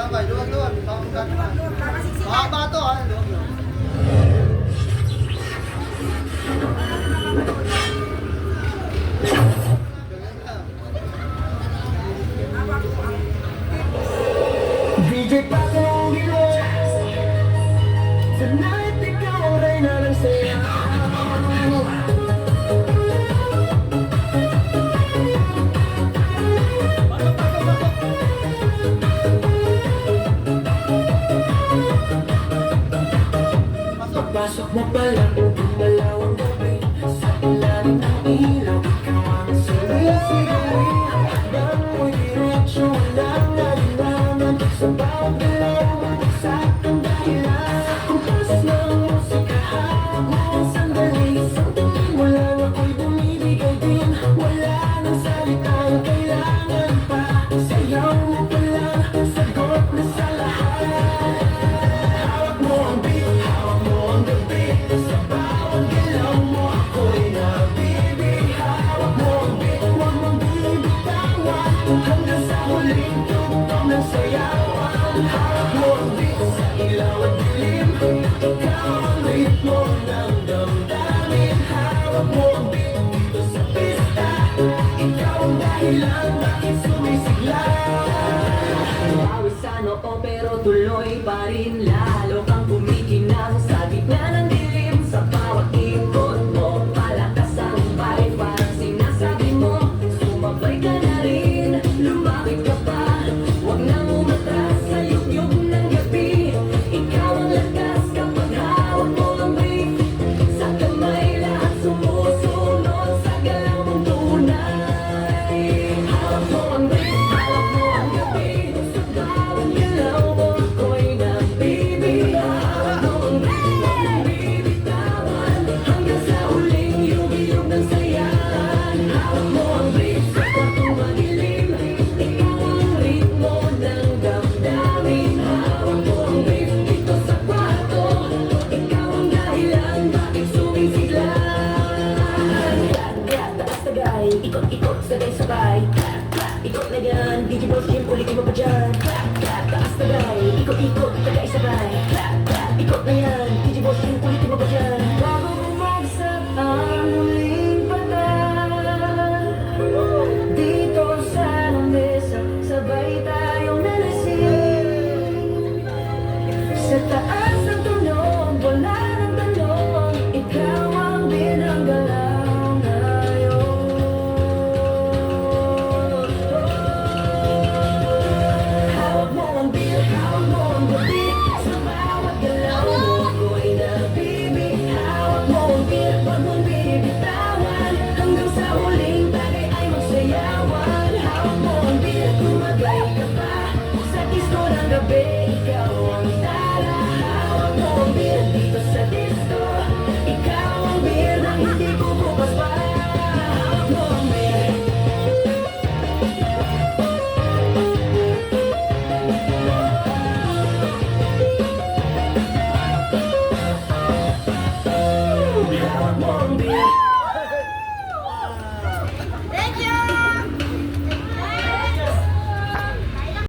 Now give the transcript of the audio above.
Tambay, luwag-luwag. Mahaba to ha. Luwag-luwag. DJ Pangilo, tonight ikaw rin na lang saya. Pagpasok mo pa lang, gumalaw ang gabi. Sa ilalim ng ilaw, ikaw ang sumisigawin. Habang mo'y diretsyo, walang alilangan. Sa bawat galaw, magpagsak ang dahilan. Sa kumpas ng musika, hawak mo ang sandali. Isang tingin mo lang ako'y bumibigay din. Wala nang salitang kailangan pa. Sayaw mo pa lang, sagot na sa lahat. Hawak mo ang beat, hawak mo ang gabi. Sa bawat galaw mo ako'y nabibig. Hawak mo ang beat, huwag mong bibitawan. Hanggang sa huling tugtog ng sayawan. Hawak mo ang beat sa ilaw at dilim. Ikaw ang ritmo ng damdamin. Hawak mo ang beat dito sa pista. Ikaw ang dahilan bakit sumisigla. Pawis sa noo pero tuloy pa rin. Lalo kang kumikinang sa gitna ng dilim. Sa bawat ikot mo, malakas ang vibe. Parang sinasabi mo, sumabay ka na rin. Lumapit ka pa, huwag nang umatras sa yugyug ng gabi. Ikaw ang lakas kapag hawak mo ang brief. Sa kamay lahat sumusunod sa galaw mong tunay. Hawak mo ang brief, hawak mo ang gabi. Sa bawat galaw mo ako'y nabibig. Hawak mo ang brief, huwag mong bibitawan. Hanggang sa huling yug-yug ng sayahan. Hawak mo ang brief sa kwartong madilim. Ikaw ang ritmo ng damdamin. Hawak mo ang brief dito sa kwarto. Ikaw ang dahilan bakit sumisigla. Clap, clap, taas tagay. Ikot-ikot, sabay-sabay. Clap, clap, ikot na yan. DJ Boss Jim, ulitin mo pa dyan. Clap, clap, taas tagay. Ikot-ikot,